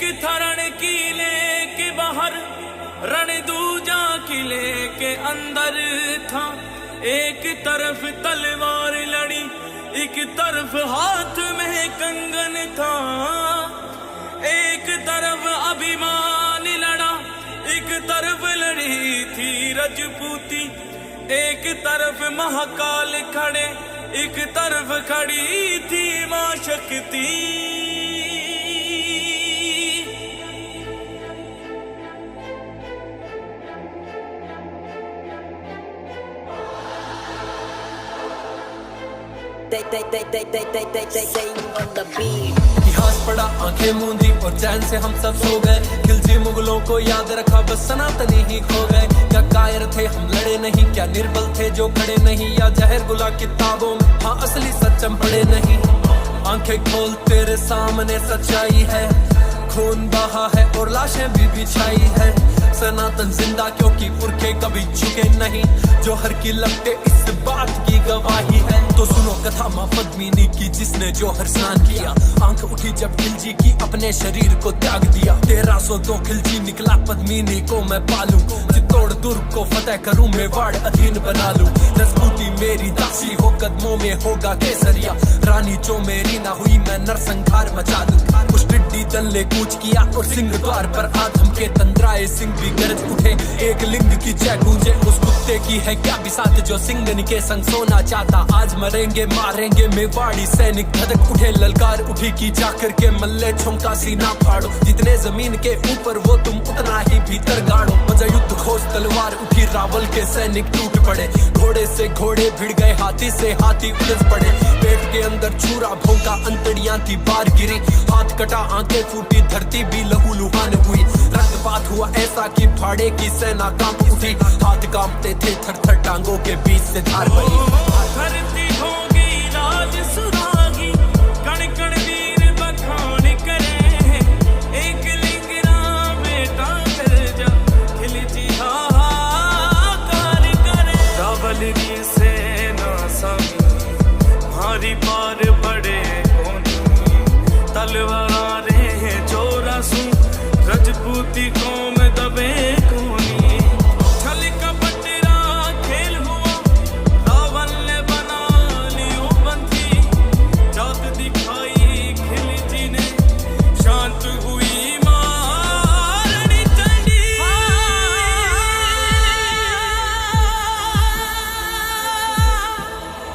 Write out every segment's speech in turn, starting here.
एक थरण किले के बाहर रण दूजा किले के अंदर था। एक तरफ तलवार लड़ी, एक तरफ हाथ में कंगन था। एक तरफ अभिमान लड़ा, एक तरफ लड़ी थी रजपूती। एक तरफ महाकाल खड़े, एक तरफ खड़ी थी मां शक्ति। इतिहास पढ़ा आंखें मूंदी और चैन से हम सब सो गए। खिलजी मुगलों को याद रखा, बस सनातनी ही खो गए। क्या कायर थे हम लड़े नहीं, क्या निर्बल थे जो खड़े नहीं, या जहर गुला किताबों में हाँ असली सच हम पढ़े नहीं। आंखें खोल तेरे सामने सच्चाई है, खून बहा है और लाशें भी बिछाई है। सनातन जिंदा क्योंकि पुरखे कभी झुके नहीं, जो हर की लगते इस बात की गवाही है। तो सुनो कथा मां पद्मिनी की, जिसने जो हर स्नान किया। आंख उठी जब खिलजी की, अपने शरीर को त्याग दिया। 1302 खिलजी निकला, पद्मिनी को मैं पालूं। चित्तौड़ दुर्ग को फतेह करूं, मेवाड़ अधीन बना लूं। रजपूती मेरी दासी हो, कदमों में होगा केसरिया। रानी जो मेरी ना हुई, मैं नरसंहार मचा दूं। उस टिड्डी दल ने कूच किया और सिंह द्वार पर आदम के तंद्राए सिंह भी गरज उठे। एक लिंग की जय गूंजे, उस कुत्ते की है क्या बिसात, जो सिंगन के संग सोना चाहता। आज मरेंगे मारेंगे मेवाड़ी सैनिक, धधक उठे ललकार उठी की, जाकर के मल्ले छौंका सीना फाड़ो। जितने जमीन के ऊपर वो तुम उतना ही भीतर गाड़ो। मजा युद्ध खोज तलवार उठी, रावल के सैनिक टूट पड़े। घोड़े से घोड़े भिड़ गए, हाथी से हाथी उलझ पड़े। पेट के अंदर छुरा भोंका, अंतड़ियां थी बार गिरी। हाथ कटा आंखें फूटी, धरती भी लहू लुहान हुई। रक्तपात हुआ ऐसा कि भाड़े की सेना कांप उठी। हाथ कांपते थे थर थर, टांगों के बीच से धार बही। धरती होगी राज सुरागी, कण कण वीर बखान करे। एक लिंग राम बेटा कर जा, खिलजी हाहाकार करे। रावल की सेना संगी, भारी पार पड़े कोनी। तलवारें चोरा सू, रजपूती कौम दबे कोनी। छल कपट खेल हुआ, रावण ने बना लियो बंदी। जात दिखाई खिलजी ने, शांत हुई मारणी चंडी।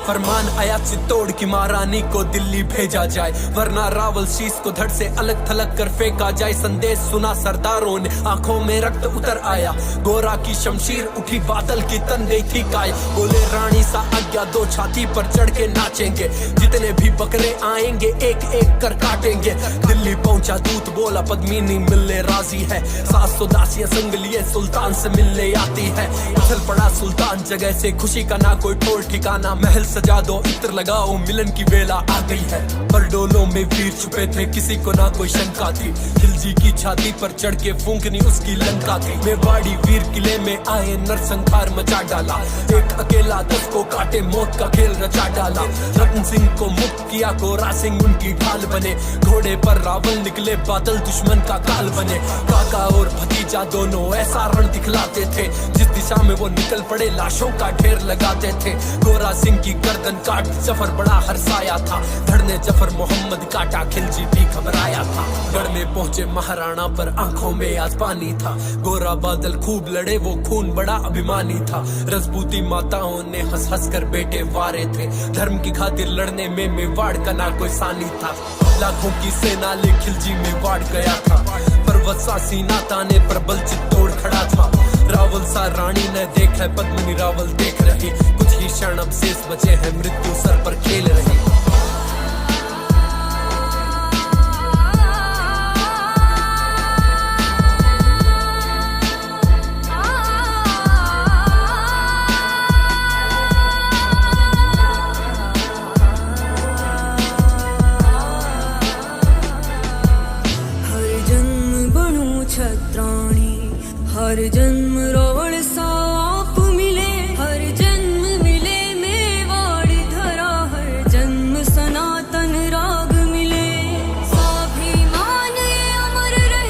फरमान आया चित्तौड़ की महारानी को दिल्ली भेजा जाए, वरना रावल शीश को धड़ से अलग थलग कर फेंका जाए। संदेश सुना सरदारों ने, आंखों में रक्त उतर आया। गोरा की शमशीर उठी, बादल की तन गई थी काय। बोले रानी सा आज्ञा दो, छाती पर चढ़ के नाचेंगे। जितने भी बकरे आएंगे एक एक कर काटेंगे। दिल्ली पहुंचा दूत, बोला पद्मिनी मिलने राजी है। 700 दासियां संग लिए सुल्तान से मिलने आती है। उछल पड़ा सुल्तान जगह से, खुशी का ना कोई ठोर ठिकाना। महल सजा दो, इत्र लगाओ, मिलन की वेला आ गई है। पर डोलों में वीर छुपे थे, किसी को ना कोई शंका थी। खिलजी की छाती पर चढ़ के फूंकनी उसकी लंका थी। मेवाड़ी वीर किले में आए, नरसंहार मचा डाला। एक अकेला 10 को काटे, मौत का खेल रचा डाला। रतन सिंह को मुक्त किया, गोरा सिंह उनकी ढाल बने। घोड़े पर रावल निकले, बादल दुश्मन का काल बने। काका और भतीजा दोनों ऐसा रण दिखलाते थे, जिस दिशा में वो निकल पड़े लाशों का ढेर लगाते थे। गोरा सिंह की गर्दन काट जफर बड़ा हर्षाया था। धड़ ने जफर मोहम्मद काटा, खिलजी भी घबराया था। गढ़ में पहुंचे महाराणा पर आंखों में आज पानी था। गोरा बादल खूब लड़े, वो खून बड़ा अभिमानी था। रजपूती माताओं ने हंस हंस कर बेटे वारे थे। धर्म की खातिर लड़ने में मेवाड़ का ना कोई सानी था। लाखों की सेना ले खिलजी मेवाड़ गया था। पर्वत सा सीना ताने पर बल चित्तौड़ खड़ा था। रावल सा रानी ने देखा है, पद्मिनी रावल देख रही। कुछ ही क्षण अब शेष बचे हैं, मृत्यु सर पर खेल रही। हर जन्म रावण साप मिले, हर जन्म मिले मेवाड़ धरा, हर जन्म सनातन राग मिले। स्वाभिमान ये अमर रहे।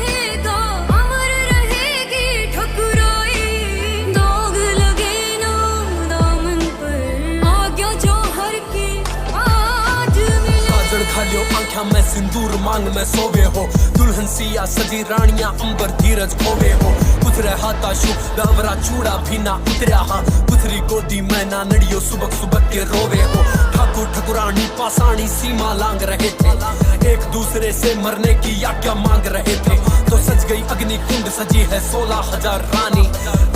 देखा मैं सिंदूर मांग में सोवे हो, दुल्हन सिया सजी रानियां अंबर धीरज खोवे हो। पुथरे हाथा शु बेवरा चूड़ा भी ना उतरिया हाँ, पुथरी गोदी मैं ना नड़ियो सुबक सुबक के रोवे हो। ठाकुर ठकुरानी पासानी सीमा लांग रहे थे, एक दूसरे से मरने की आज्ञा मांग रहे थे। तो सज गई अग्नि कुंड सजी है 16,000 रानी,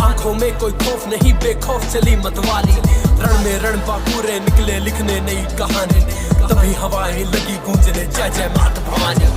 आंखों में कोई खौफ नहीं बेखौफ चली मतवाली। रण में रण बाकुरे निकले लिखने नई कहानी, तभी हवाएं लगी गूंजने जय जय मात भवानी।